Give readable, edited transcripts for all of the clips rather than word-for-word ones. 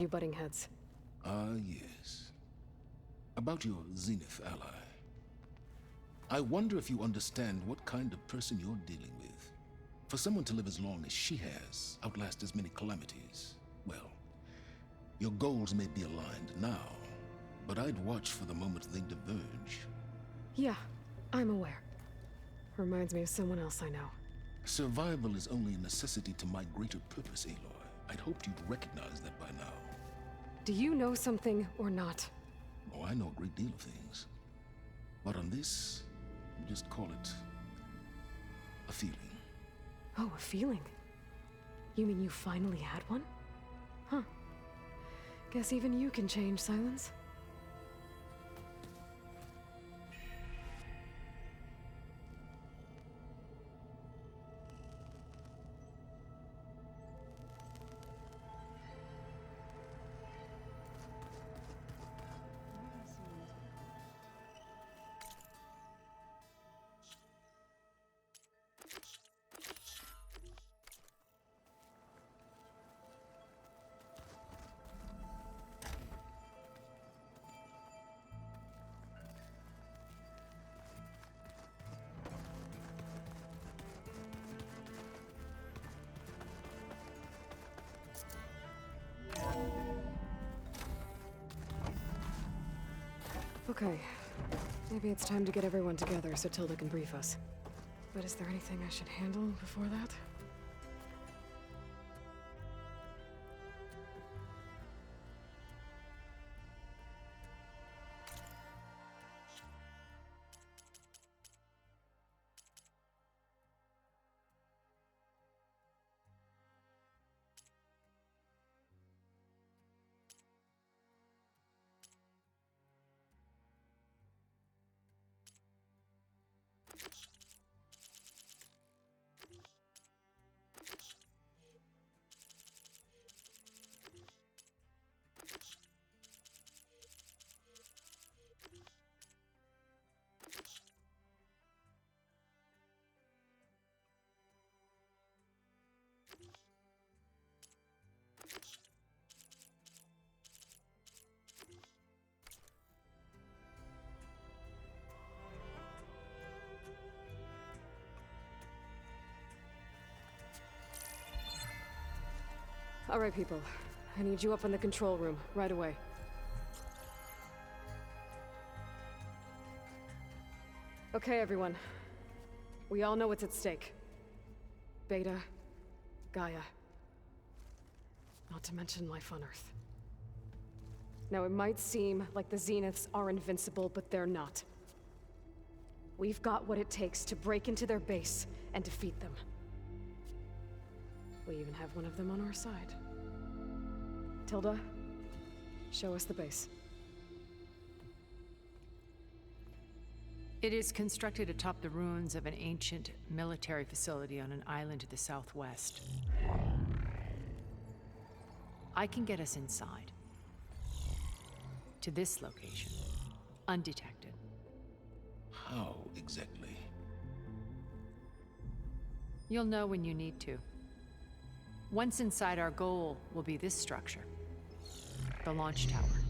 You butting heads. Ah, yes. About your Zenith ally. I wonder if you understand what kind of person you're dealing with. For someone to live as long as she has, outlast as many calamities, well, your goals may be aligned now, but I'd watch for the moment they diverge. Yeah, I'm aware. Reminds me of someone else I know. Survival is only a necessity to my greater purpose, Aloy. I'd hoped you'd recognize that by now. Do you know something or not? Oh, I know a great deal of things. But on this, just call it a feeling. Oh, a feeling? You mean you finally had one? Huh. Guess even you can change, Silence. Okay. Maybe it's time to get everyone together so Tilda can brief us. But is there anything I should handle before that? All right, people. I need you up in the control room, right away. Okay, everyone. We all know what's at stake. Beta, Gaia. Not to mention life on Earth. Now, it might seem like the Zeniths are invincible, but they're not. We've got what it takes to break into their base and defeat them. We even have one of them on our side. Tilda, show us the base. It is constructed atop the ruins of an ancient military facility on an island to the southwest. I can get us inside. To this location, undetected. How exactly? You'll know when you need to. Once inside, our goal will be this structure. The launch tower.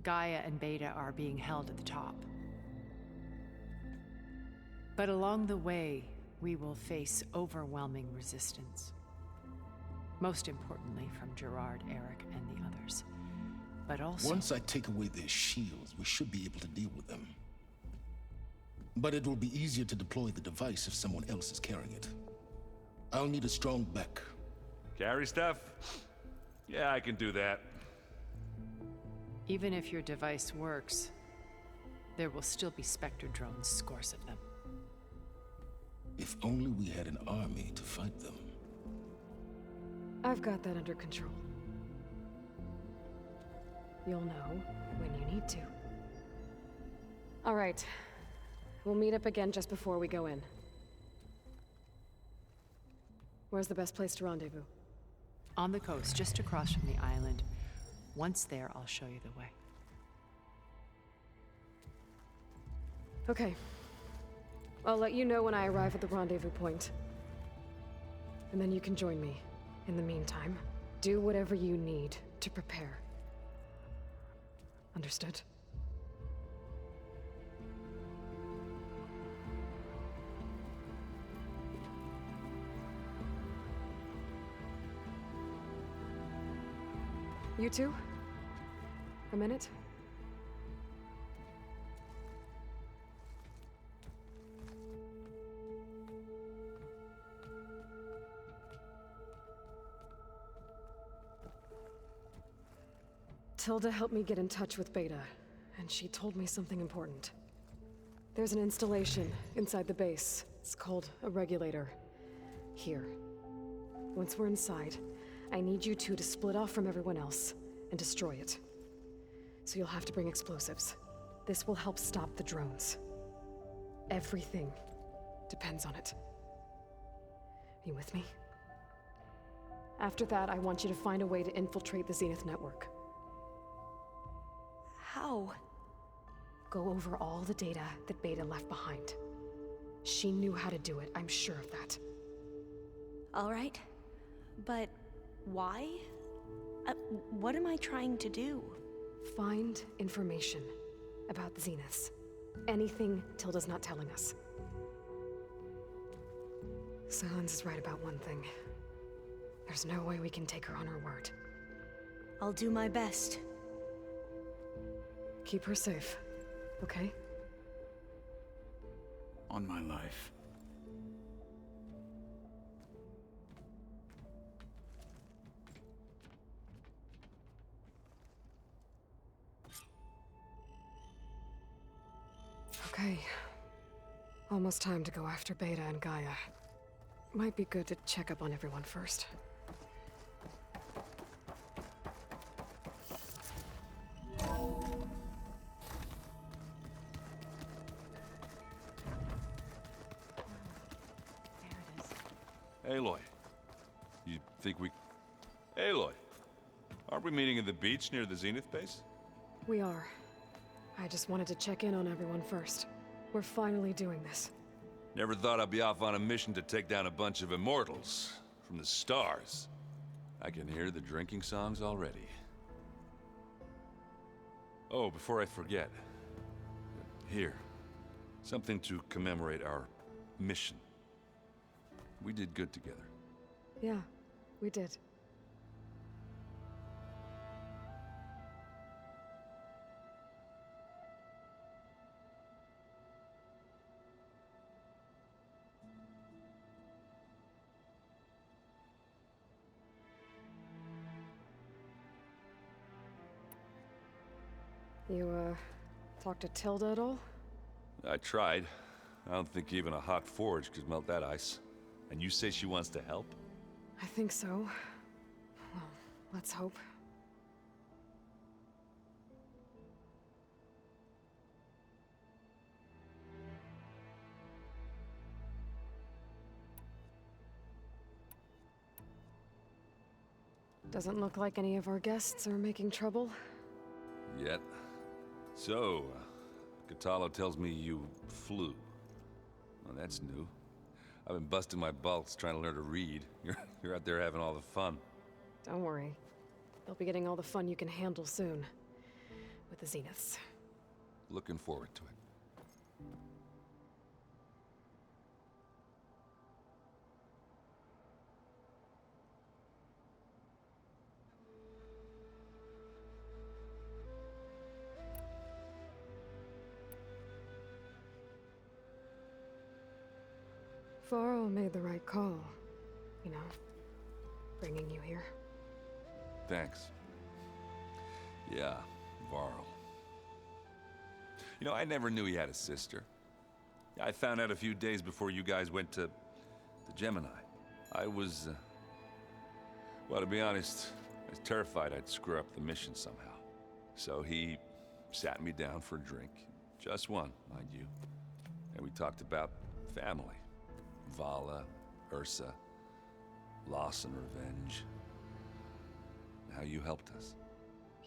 Gaia and Beta are being held at the top. But along the way, we will face overwhelming resistance. Most importantly from Gerard, Eric, and the others. But also... Once I take away their shields, we should be able to deal with them. But it will be easier to deploy the device if someone else is carrying it. I'll need a strong back. Carry stuff? Yeah, I can do that. Even if your device works, there will still be Spectre drones, scores of them. If only we had an army to fight them. I've got that under control. You'll know when you need to. All right. We'll meet up again just before we go in. Where's the best place to rendezvous? On the coast, just across from the island. Once there, I'll show you the way. Okay. I'll let you know when I arrive at the rendezvous point. And then you can join me. In the meantime, do whatever you need to prepare. Understood? You two? A minute? Tilda helped me get in touch with Beta, and she told me something important. There's an installation inside the base. It's called a regulator. Here. Once we're inside, I need you two to split off from everyone else and destroy it. So you'll have to bring explosives. This will help stop the drones. Everything depends on it. Are you with me? After that, I want you to find a way to infiltrate the Zenith network. How? Go over all the data that Beta left behind. She knew how to do it, I'm sure of that. All right. But why? What am I trying to do? Find information about the Zeniths. Anything Tilda's not telling us. Silence is right about one thing. There's no way we can take her on her word. I'll do my best. Keep her safe, okay? On my life. Okay. Almost time to go after Beta and Gaia. Might be good to check up on everyone first. Aloy. You think we... Aloy. Aren't we meeting at the beach near the Zenith base? We are. I just wanted to check in on everyone first. We're finally doing this. Never thought I'd be off on a mission to take down a bunch of immortals from the stars. I can hear the drinking songs already. Oh, before I forget. Here. Something to commemorate our mission. We did good together. Yeah, we did. You, talked to Tilda at all? I tried. I don't think even a hot forge could melt that ice. And you say she wants to help? I think so. Well, let's hope. Doesn't look like any of our guests are making trouble. Yet. So, Kotallo tells me you flew. Well, that's new. I've been busting my balls trying to learn to read. You're out there having all the fun. Don't worry. They'll be getting all the fun you can handle soon. With the Zeniths. Looking forward to it. Varl made the right call. You know, bringing you here. Thanks. Yeah, Varl. You know, I never knew he had a sister. I found out a few days before you guys went to the Gemini. I was, well, to be honest, I was terrified I'd screw up the mission somehow. So he sat me down for a drink. Just one, mind you. And we talked about family. Vala, Ursa, loss and revenge. How you helped us.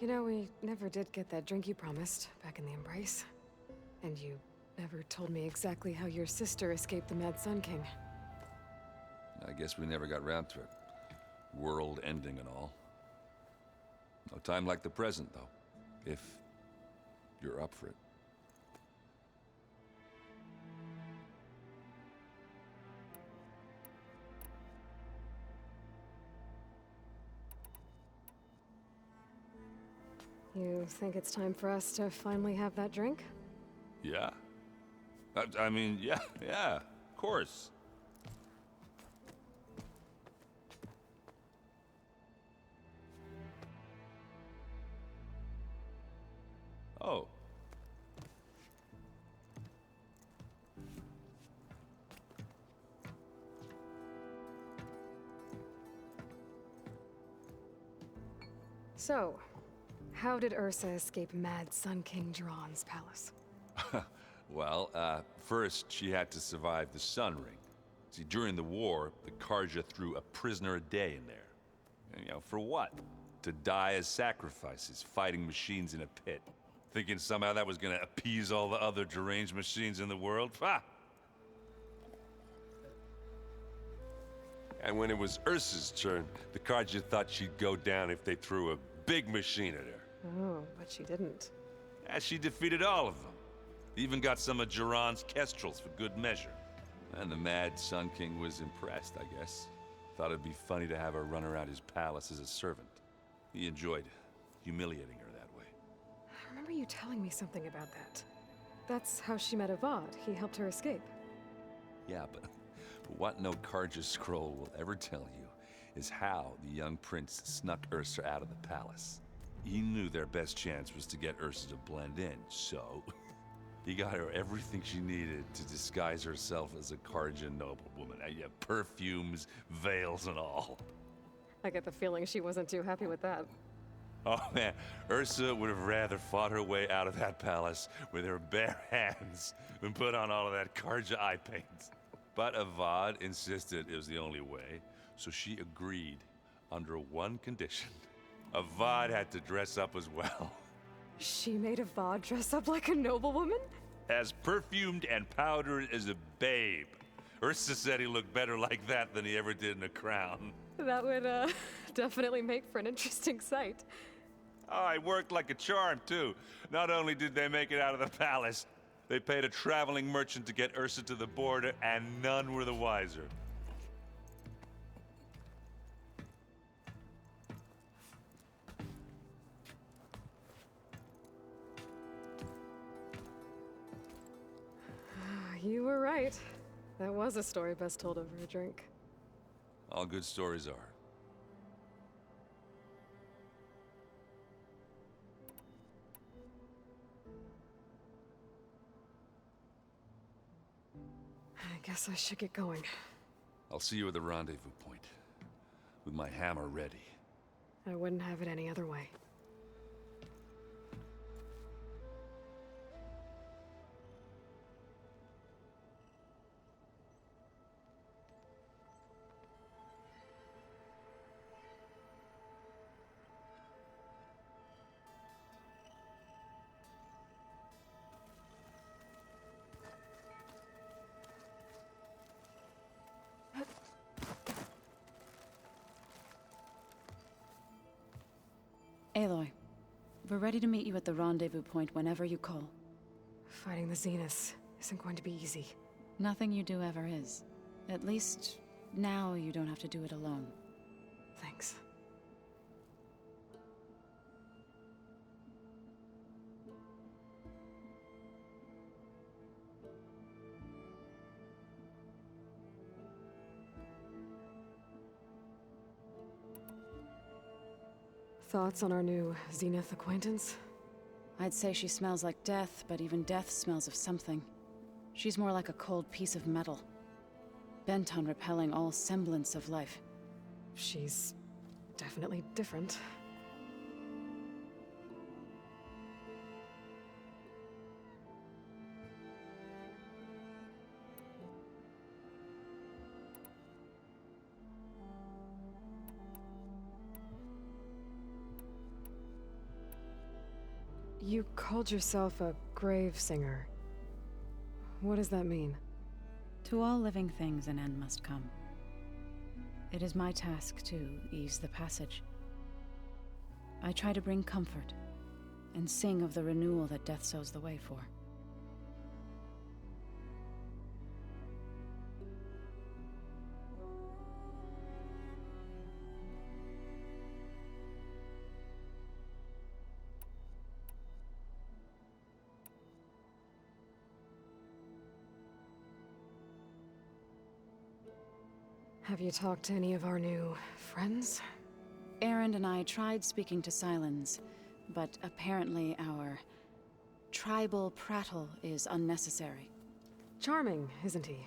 You know, we never did get that drink you promised back in the Embrace. And you never told me exactly how your sister escaped the Mad Sun King. I guess we never got round to it. World ending and all. No time like the present, though, if you're up for it. You think it's time for us to finally have that drink? Yeah? I mean, yeah, of course. Oh. So, how did Ursa escape Mad Sun King Jiran's palace? Well, first she had to survive the Sun Ring. See, during the war, the Carja threw a prisoner a day in there. And, for what? To die as sacrifices, fighting machines in a pit. Thinking somehow that was gonna appease all the other deranged machines in the world? Ha! And when it was Ursa's turn, the Carja thought she'd go down if they threw a big machine at her. Oh, but she didn't. And she defeated all of them. Even got some of Jiran's kestrels for good measure. And the Mad Sun King was impressed, I guess. Thought it'd be funny to have her run around his palace as a servant. He enjoyed humiliating her that way. I remember you telling me something about that. That's how she met Avad. He helped her escape. Yeah, but what no Carja scroll will ever tell you is how the young prince snuck Ursa out of the palace. He knew their best chance was to get Ursa to blend in, so he got her everything she needed to disguise herself as a Carja noblewoman. Yeah, perfumes, veils, and all. I get the feeling she wasn't too happy with that. Oh man, Ursa would have rather fought her way out of that palace with her bare hands than put on all of that Carja eye paint. But Avad insisted it was the only way, so she agreed under one condition. Avad had to dress up as well. She made Avad dress up like a noblewoman? As perfumed and powdered as a babe. Ursa said he looked better like that than he ever did in a crown. That would, definitely make for an interesting sight. Oh, it worked like a charm, too. Not only did they make it out of the palace, they paid a traveling merchant to get Ursa to the border, and none were the wiser. You were right. That was a story best told over a drink. All good stories are. I guess I should get going. I'll see you at the rendezvous point, with my hammer ready. I wouldn't have it any other way. Aloy, we're ready to meet you at the rendezvous point whenever you call. Fighting the Zeniths isn't going to be easy. Nothing you do ever is. At least, now you don't have to do it alone. Thanks. Thoughts on our new Zenith acquaintance? I'd say she smells like death, but even death smells of something. She's more like a cold piece of metal, bent on repelling all semblance of life. She's definitely different. You called yourself a grave singer. What does that mean? To all living things an end must come. It is my task to ease the passage. I try to bring comfort and sing of the renewal that death sows the way for. Have you talked to any of our new friends? Erend and I tried speaking to Sylens, but apparently our tribal prattle is unnecessary. Charming, isn't he?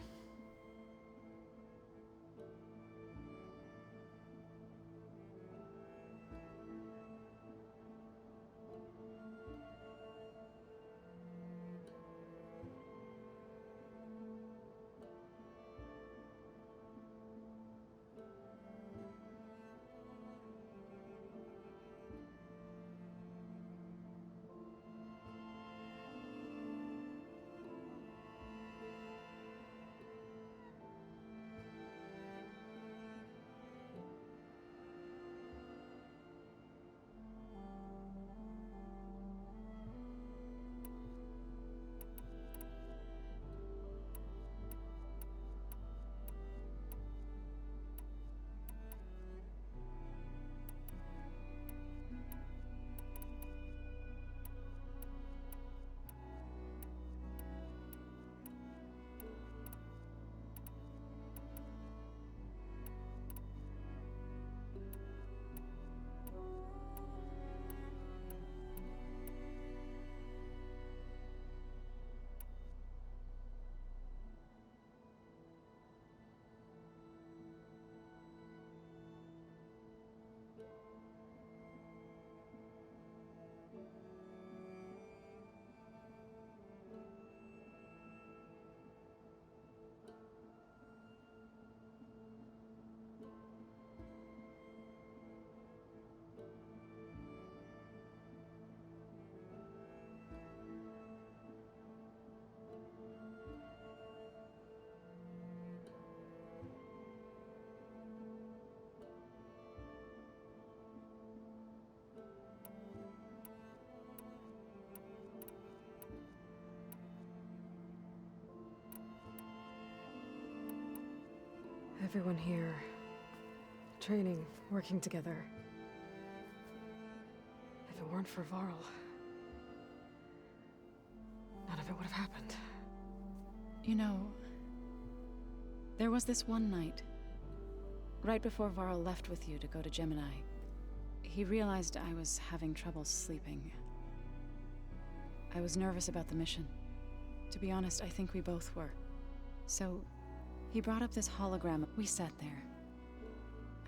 Everyone here. Training, working together. If it weren't for Varl, none of it would have happened. You know, there was this one night, right before Varl left with you to go to Gemini. He realized I was having trouble sleeping. I was nervous about the mission. To be honest, I think we both were. So, he brought up this hologram. We sat there.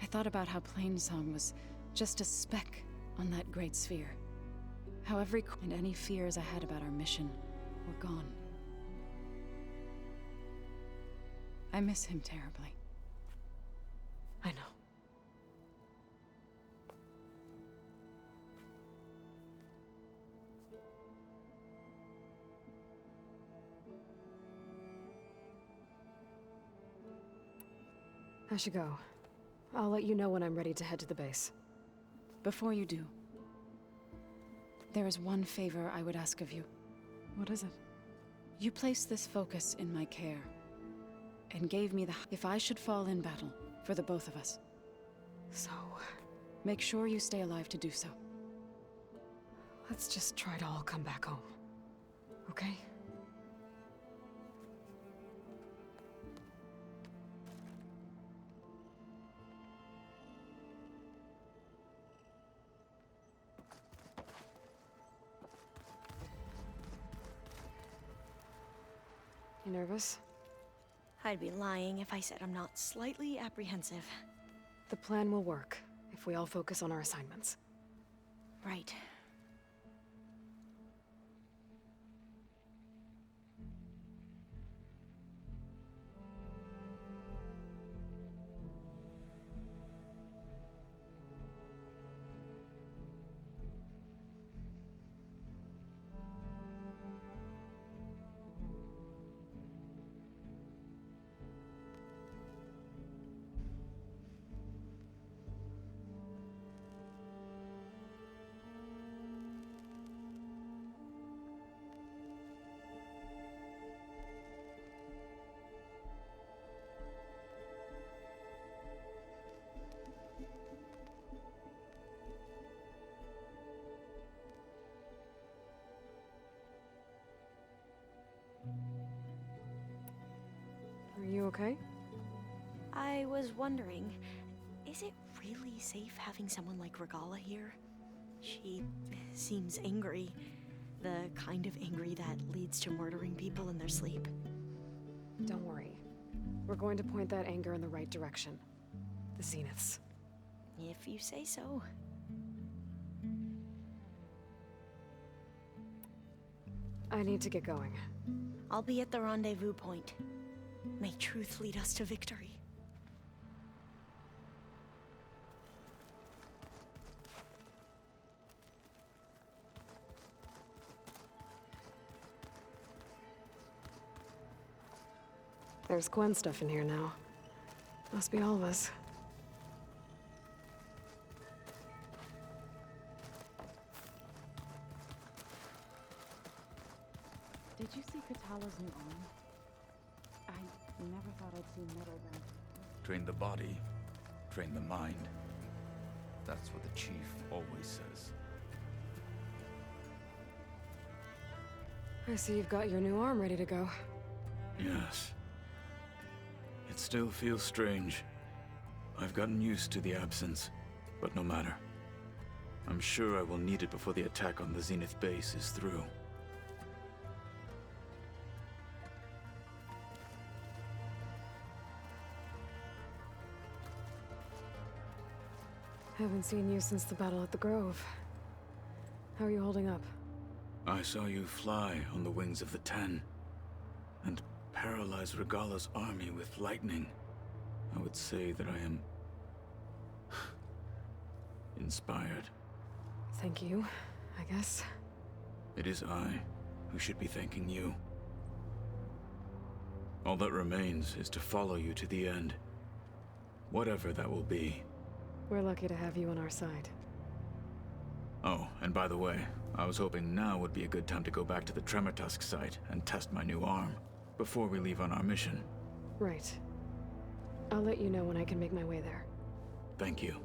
I thought about how Plainsong was just a speck on that great sphere. How and any fears I had about our mission were gone. I miss him terribly. I know. I should go. I'll let you know when I'm ready to head to the base. Before you do, there is one favor I would ask of you. What is it? You placed this focus in my care, and gave me if I should fall in battle, for the both of us. So, make sure you stay alive to do so. let's just try to all come back home. Okay? You nervous? I'd be lying if I said I'm not slightly apprehensive. The plan will work if we all focus on our assignments. Right. okay? I was wondering, is it really safe having someone like Regala here? She seems angry. The kind of angry that leads to murdering people in their sleep. Don't worry. We're going to point that anger in the right direction. The Zeniths. If you say so. I need to get going. I'll be at the rendezvous point. May truth lead us to victory. There's Gwen stuff in here now. Must be all of us. Did you see Katala's new arm? I never thought I'd see metal then. Train the body, train the mind. That's what the chief always says. I see you've got your new arm ready to go. Yes. It still feels strange. I've gotten used to the absence, but no matter. I'm sure I will need it before the attack on the Zenith base is through. Haven't seen you since the battle at the Grove. How are you holding up? I saw you fly on the wings of the Ten, and paralyze Regala's army with lightning. I would say that I am inspired. Thank you, I guess. It is I who should be thanking you. All that remains is to follow you to the end. Whatever that will be. We're lucky to have you on our side. Oh, and by the way, I was hoping now would be a good time to go back to the Tremortusk site and test my new arm, before we leave on our mission. Right. I'll let you know when I can make my way there. Thank you.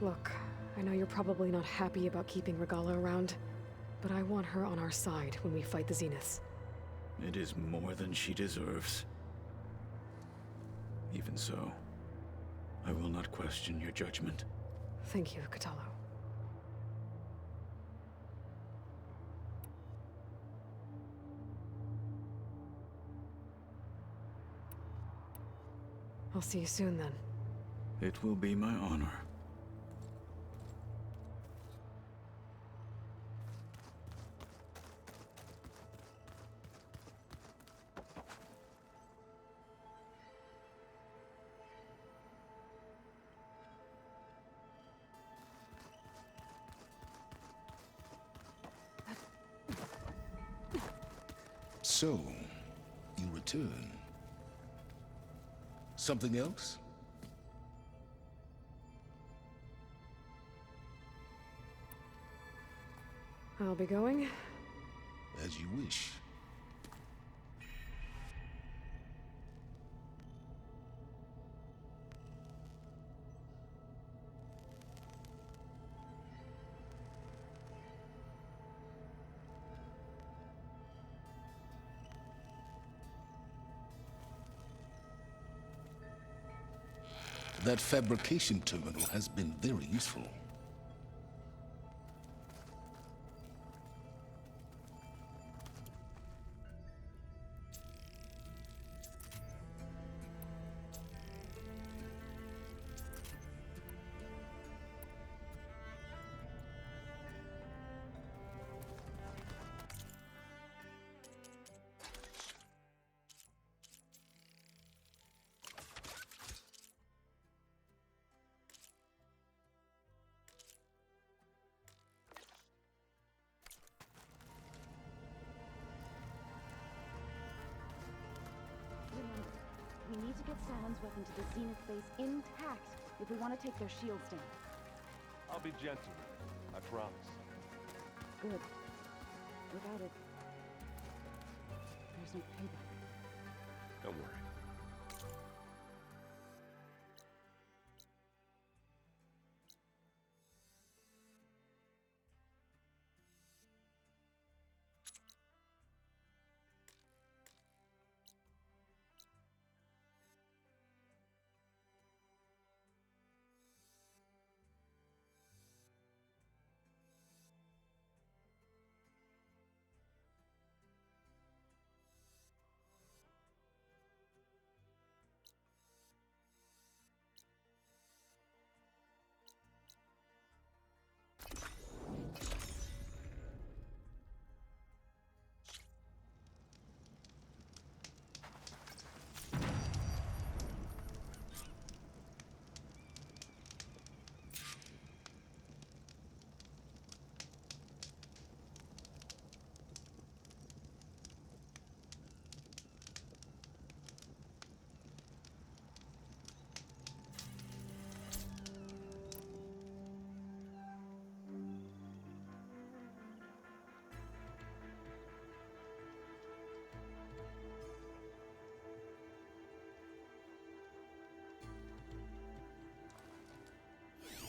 Look, I know you're probably not happy about keeping Regala around, but I want her on our side when we fight the Zeniths. It is more than she deserves. Even so, I will not question your judgment. Thank you, Kotallo. I'll see you soon then. It will be my honor. So, you return. Something else? I'll be going. As you wish. That fabrication terminal has been very useful. need to get Sauron's weapon to the Zenith base intact if we want to take their shields down. I'll be gentle with it, I promise. Good. Without it, there's no payback. Don't worry.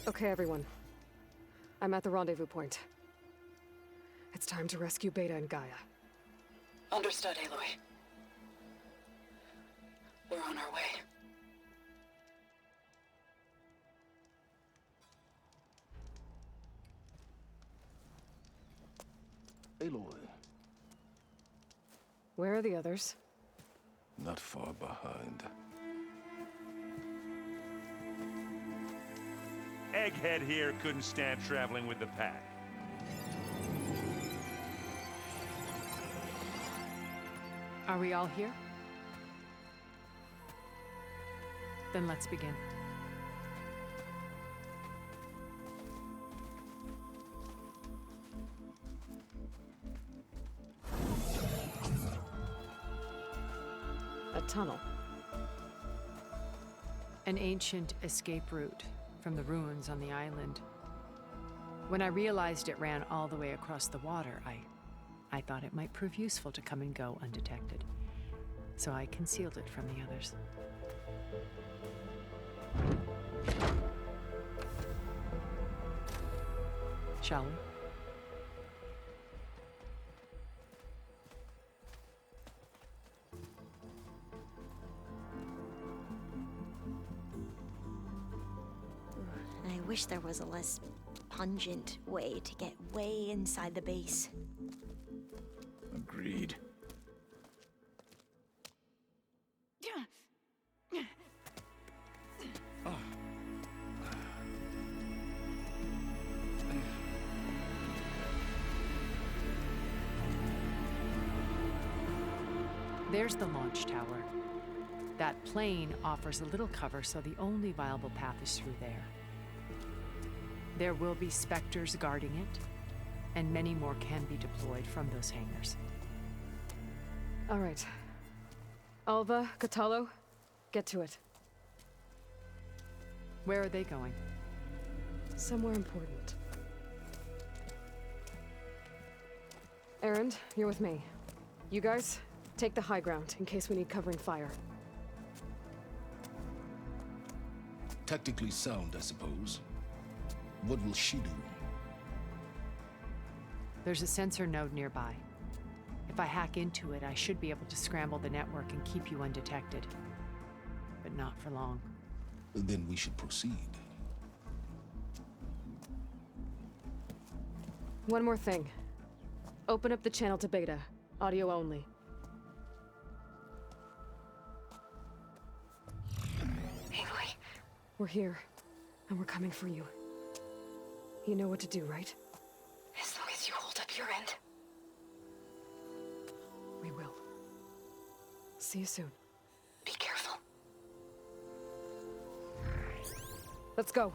Okay, everyone. I'm at the rendezvous point. It's time to rescue Beta and Gaia. Understood, Aloy. We're on our way. Aloy, Where are the others? not far behind. Egghead here couldn't stand traveling with the pack. Are we all here? Then let's begin. A tunnel. An ancient escape route from the ruins on the island. When I realized it ran all the way across the water, I thought it might prove useful to come and go undetected. So I concealed it from the others. Shall we? I wish there was a less pungent way to get way inside the base. Agreed. There's the launch tower. That plane offers a little cover, so the only viable path is through there. There will be Spectres guarding it, and many more can be deployed from those hangars. All right. Alva, Catalo, get to it. Where are they going? Somewhere important. Erend, you're with me. You guys, take the high ground in case we need covering fire. Tactically sound, I suppose. What will she do? There's a sensor node nearby. If I hack into it, I should be able to scramble the network and keep you undetected. But not for long. Then we should proceed. One more thing. Open up the channel to Beta. Audio only. Aloy, We're here, and we're coming for you. You know what to do, right? as long as you hold up your end. We will. See you soon. Be careful. Let's go.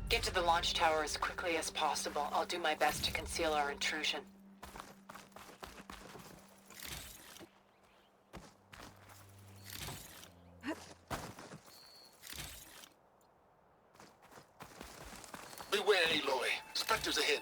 Get get to the launch tower as quickly as possible. I'll do my best to conceal our intrusion. Beware, Aloy. Spectres ahead.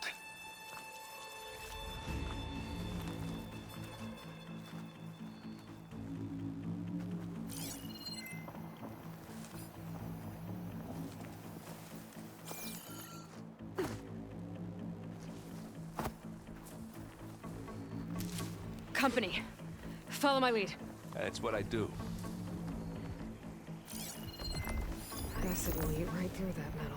Company. Follow my lead. That's what I do. Acid will eat right through that metal.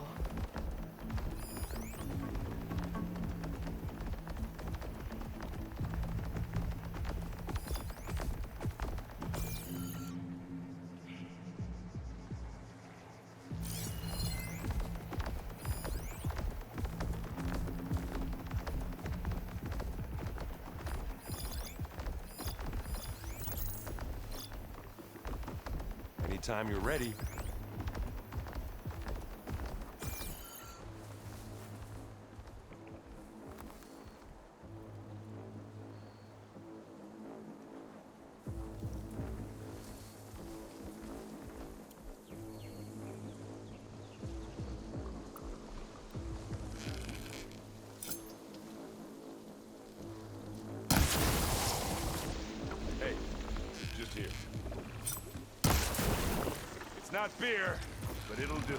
Anytime you're ready. Hey, just here. It's not beer, but it'll do.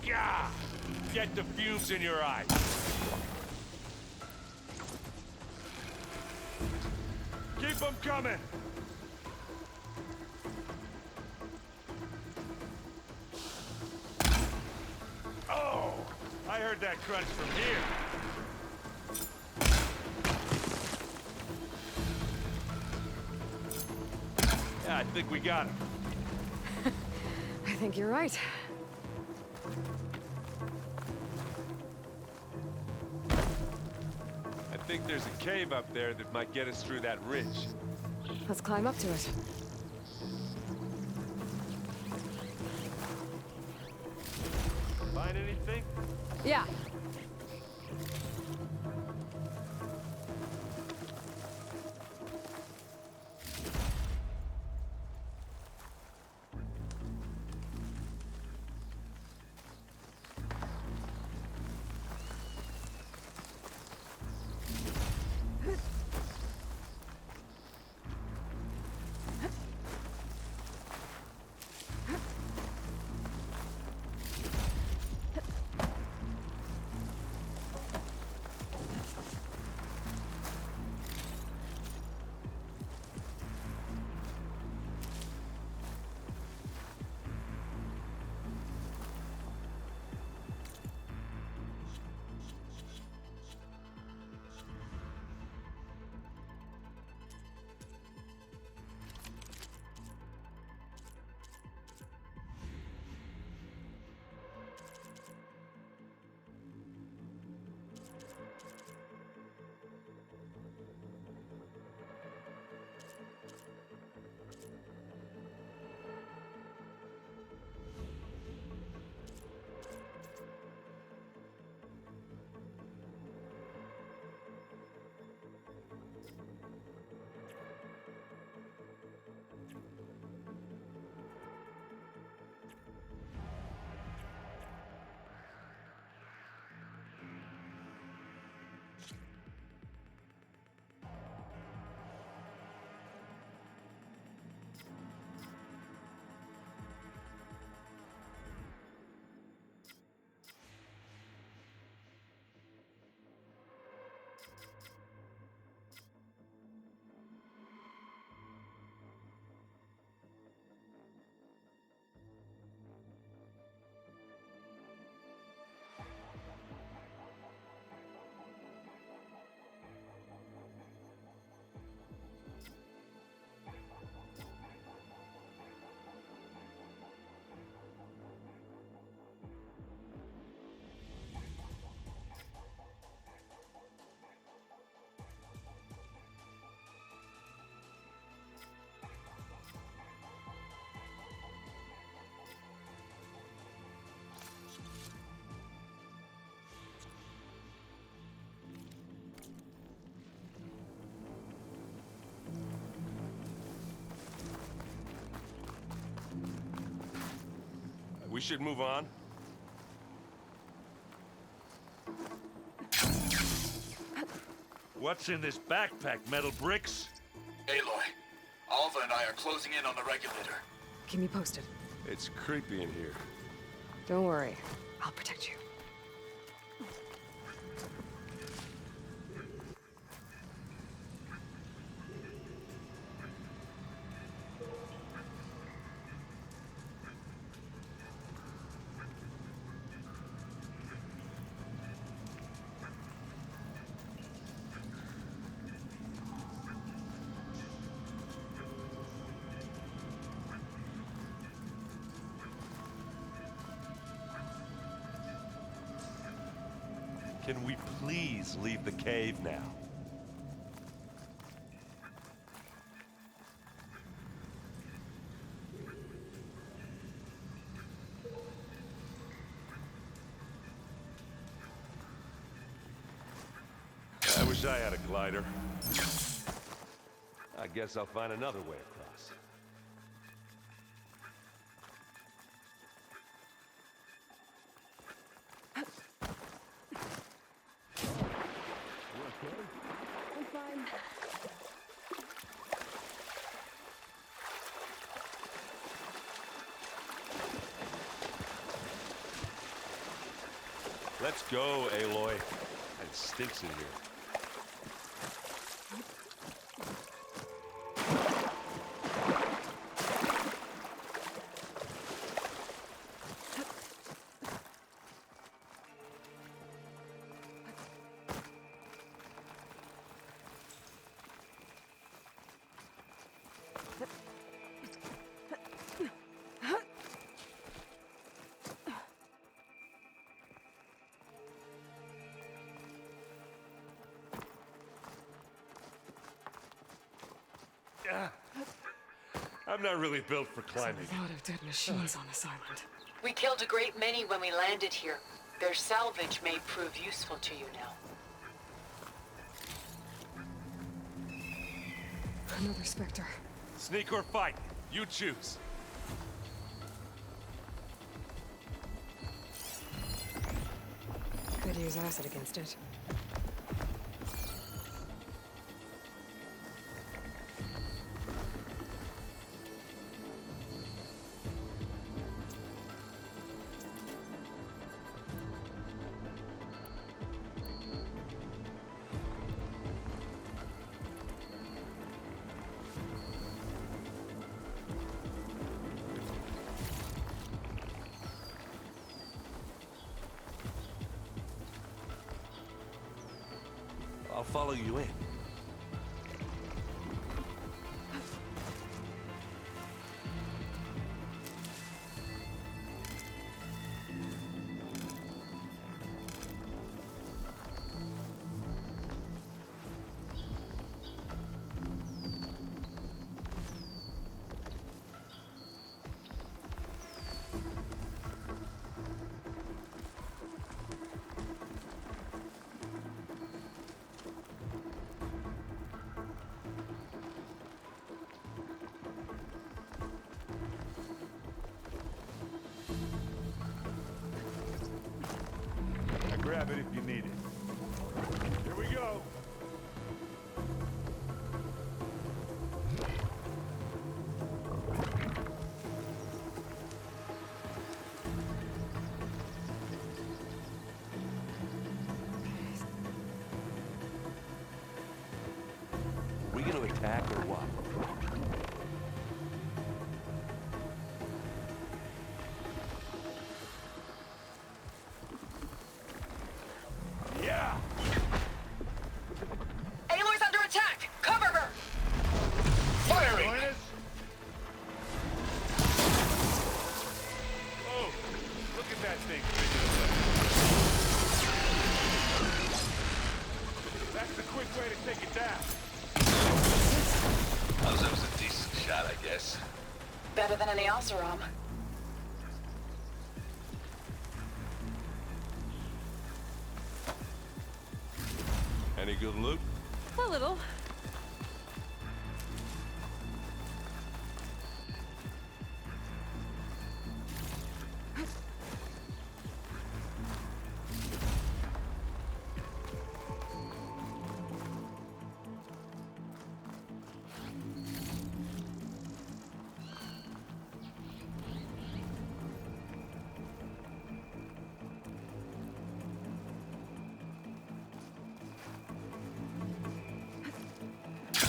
Gah! Get the fumes in your eyes. Keep them coming. Oh, I heard that crunch from here. Yeah, I think we got him. I think you're right. I think there's a cave up there that might get us through that ridge. Let's climb up to it. Find anything? Yeah. We should move on. What's in this backpack, metal bricks? Aloy, Alva and I are closing in on the regulator. Keep me posted. It's creepy in here. Don't worry. I'll protect you. Can we please leave the cave now? I wish I had a glider. I guess I'll find another way across. I'm fine. Let's go, Aloy. It stinks in here. I'm not really built for climbing. A lot of dead machines on this island. We killed a great many when we landed here. Their salvage may prove useful to you now. Another Spectre. Sneak or fight, you choose. Could use acid against it. I'll follow you in. Grab it if you need it. Here we go. We gonna attack or what? Yeah! Aloy's under attack! Cover her! Firing! Oh, look at that thing. That's the quick way to take it down. Oh, that was a decent shot, I guess. Better than any Oseram. Any good loot? A little.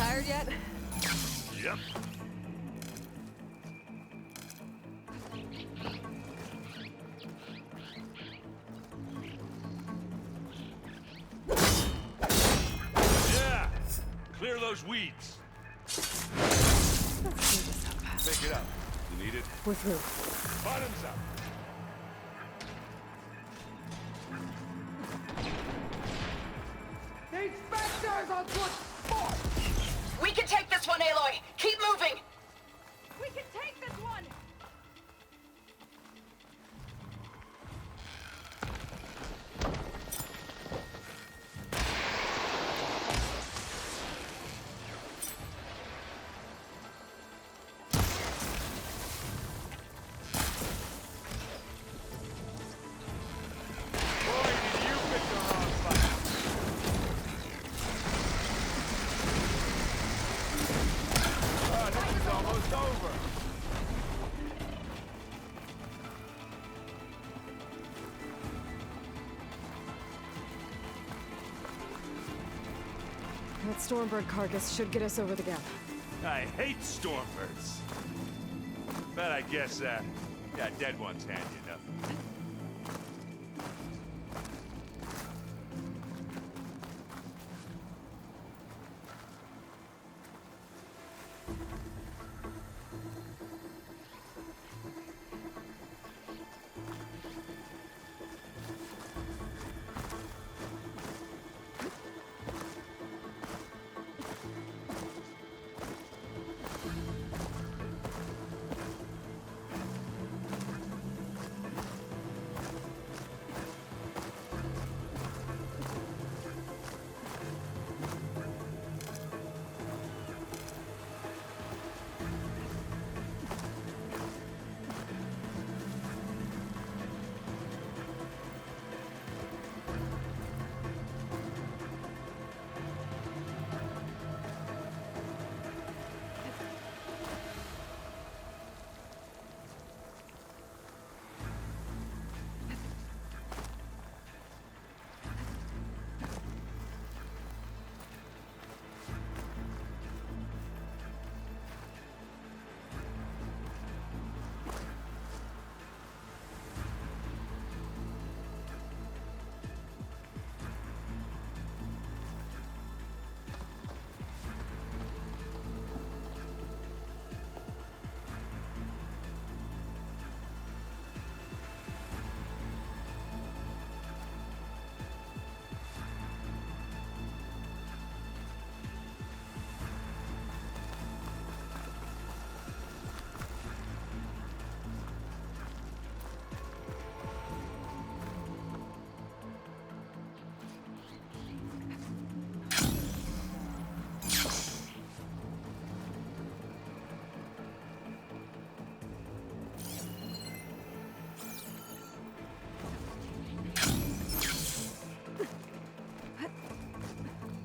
Tired yet? Yep. Yeah! Clear those weeds. Let's clear this up. Pick it up. You need it? With who? Bottoms up. The inspectors on foot! We can take this one, Aloy! Keep moving! We can take this one! Boy, did you pick the wrong fight. This is almost over. That Stormbird carcass should get us over the gap. I hate Stormbirds. But I guess, yeah, dead ones handy enough.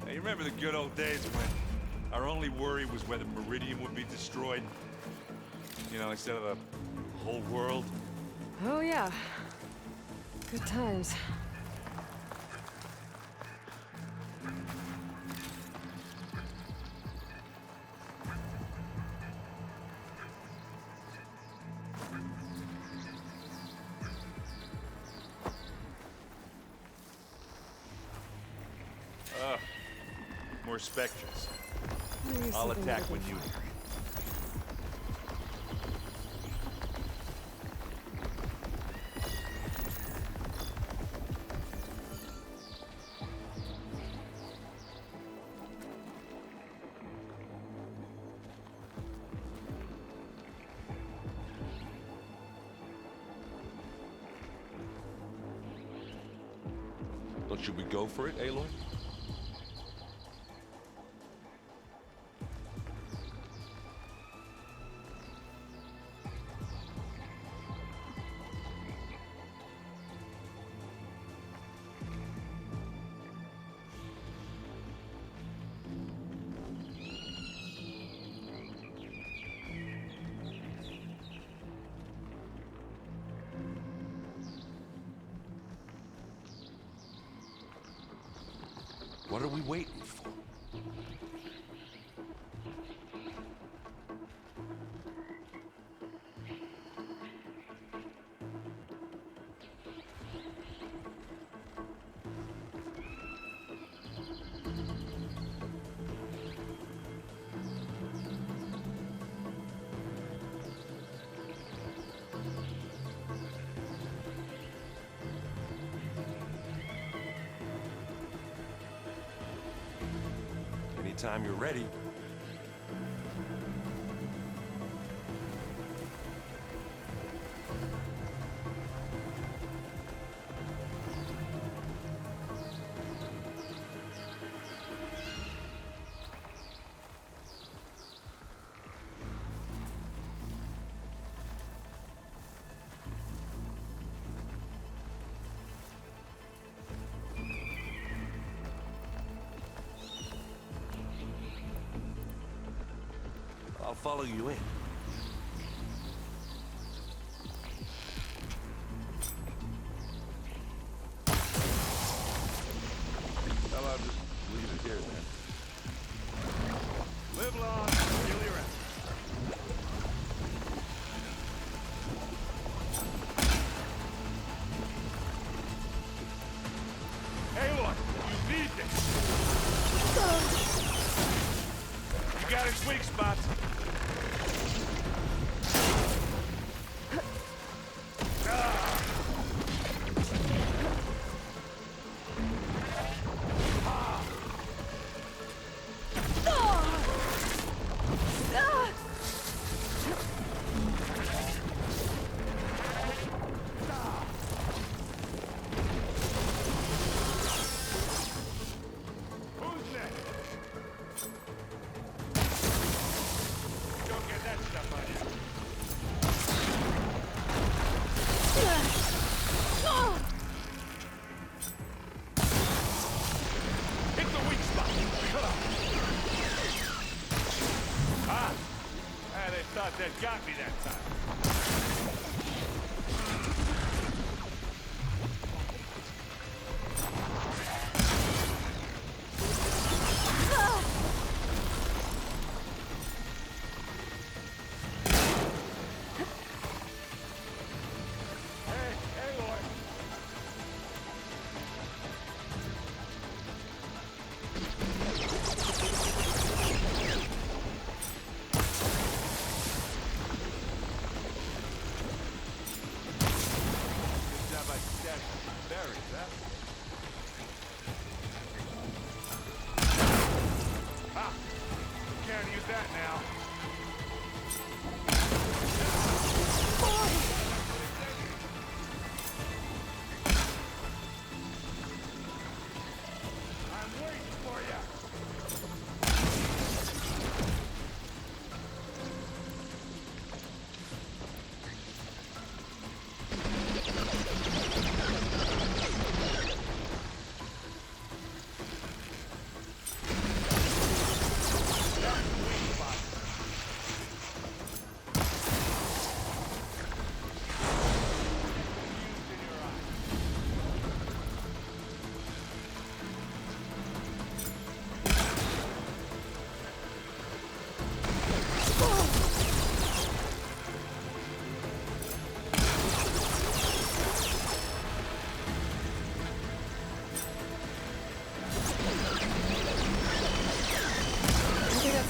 Hey, you remember the good old days when our only worry was whether Meridian would be destroyed? You know, instead of the whole world? Oh, yeah. Good times. More Spectres. Maybe I'll something attack other when than you... fire. Should we go for it, Aloy? What are we waiting for? Anytime you're ready. I'll follow you in. Well, I'll just leave it here then. Live long, kill your ass. Aloy, you need this. You got his weak spots. That got me that time.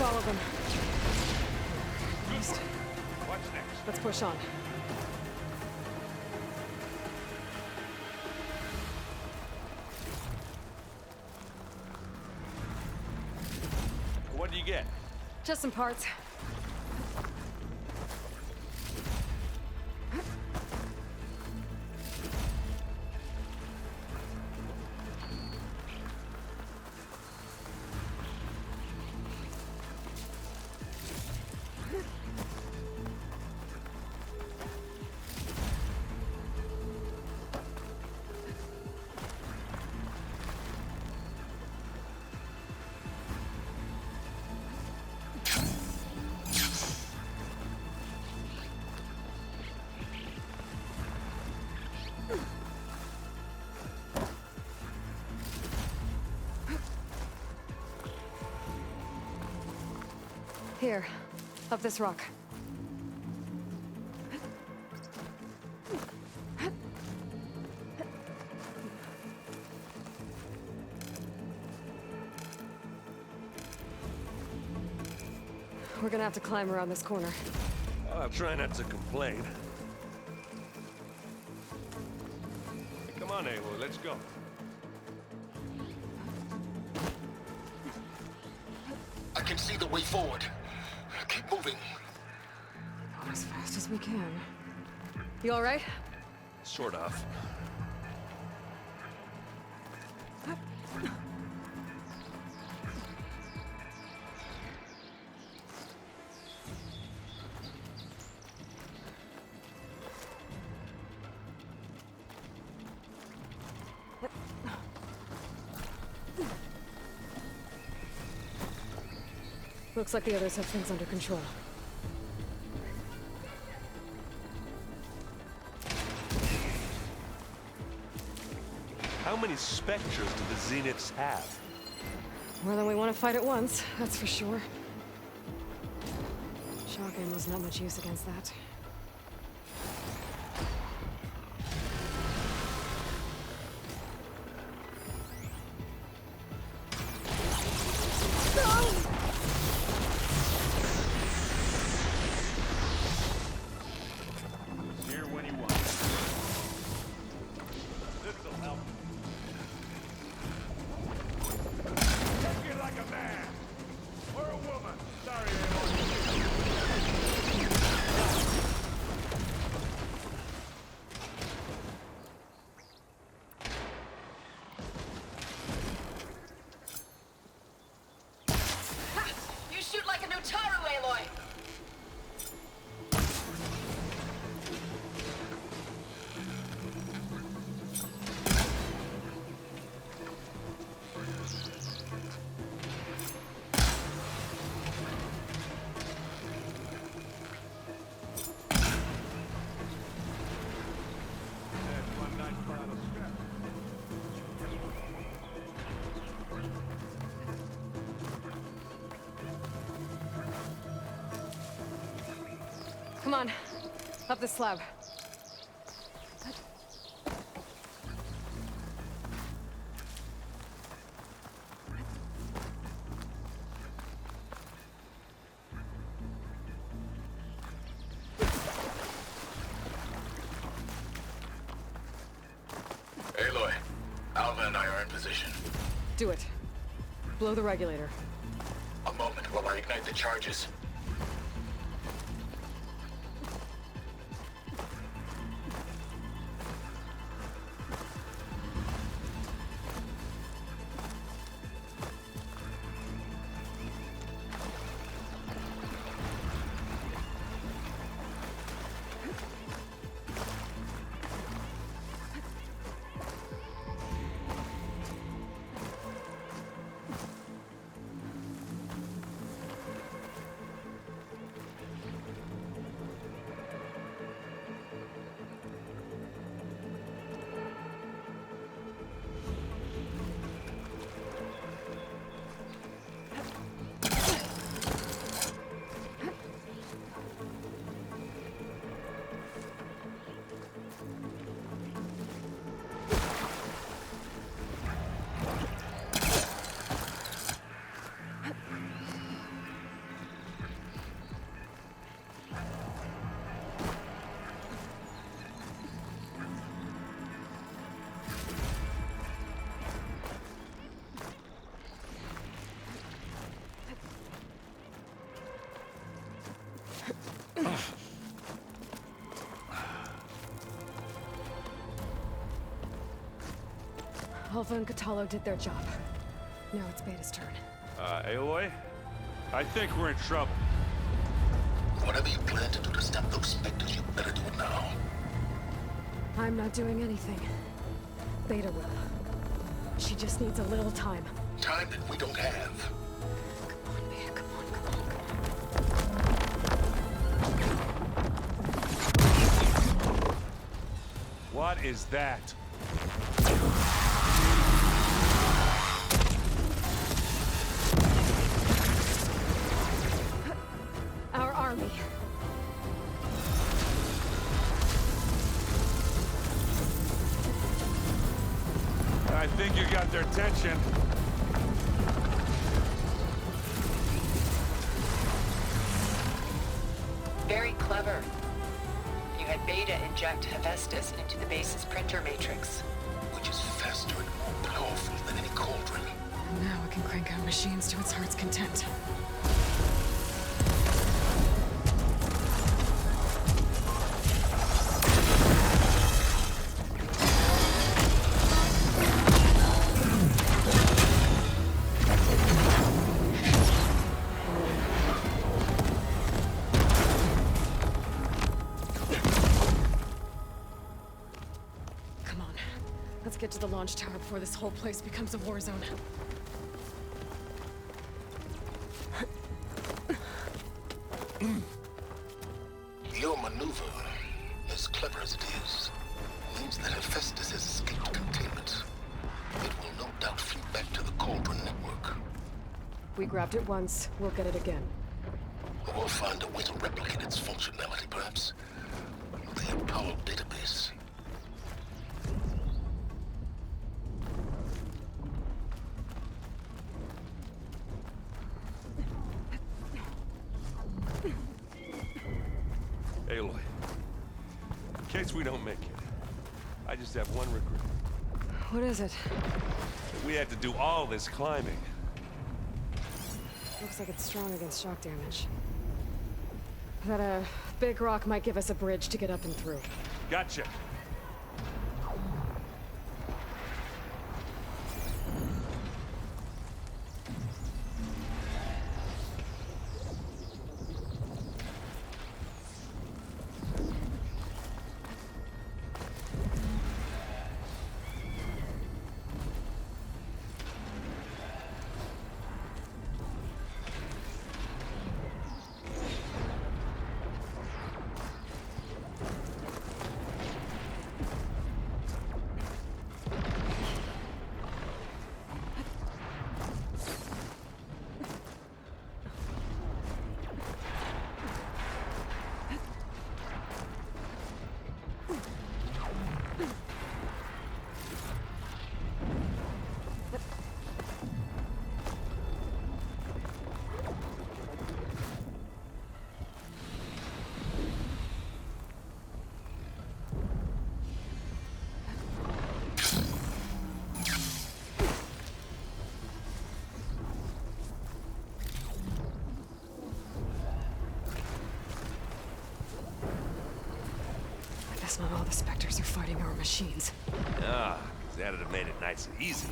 All of them. What's next? Let's push on. What do you get? Just some parts. Here, up this rock. We're gonna have to climb around this corner. I'll try not to complain. Hey, come on, Aloy, let's go. can see the way forward. Keep moving. As fast as we can. You all right? Sort of. Looks like the others have things under control. How many Spectres do the Zeniths have? More than we want to fight at once, that's for sure. Shock ammo's not much use against that. Here when you want. This'll help. Take it like a man. Or a woman. Sorry, Ha! You shoot like a Nutaru, Aloy! one nice pile of scrap. Come on. Up the slab. Aloy, Alva and I are in position. Do it. Blow the regulator. A moment while I ignite the charges. Alpha and Katalo did their job. Now it's Beta's turn. Aloy? I think we're in trouble. Whatever you plan to do to stop those Spectres, you better do it now. I'm not doing anything. Beta will. She just needs a little time. Time that we don't have. Come on, Beta, come on, come on. What is that? Our army. I think you got their attention. Very clever. You had Beta inject Hephaestus into the base's printer matrix. Which is faster and more powerful than any cauldron. Now it can crank out machines to its heart's content. Let's get to the launch tower before this whole place becomes a war zone. Your maneuver, as clever as it is, means that Hephaestus has escaped containment. It will no doubt flee back to the Cauldron network. We grabbed it once, we'll get it again. Or find a way to replicate its functionality, perhaps. The Apollo database. Aloy, in case we don't make it, I just have one regret. What is it? That we had to do all this climbing. Looks like it's strong against shock damage. That, big rock might give us a bridge to get up and through. Gotcha. Guess not all the Spectres are fighting our machines. Ah, that'd have made it nice and easy.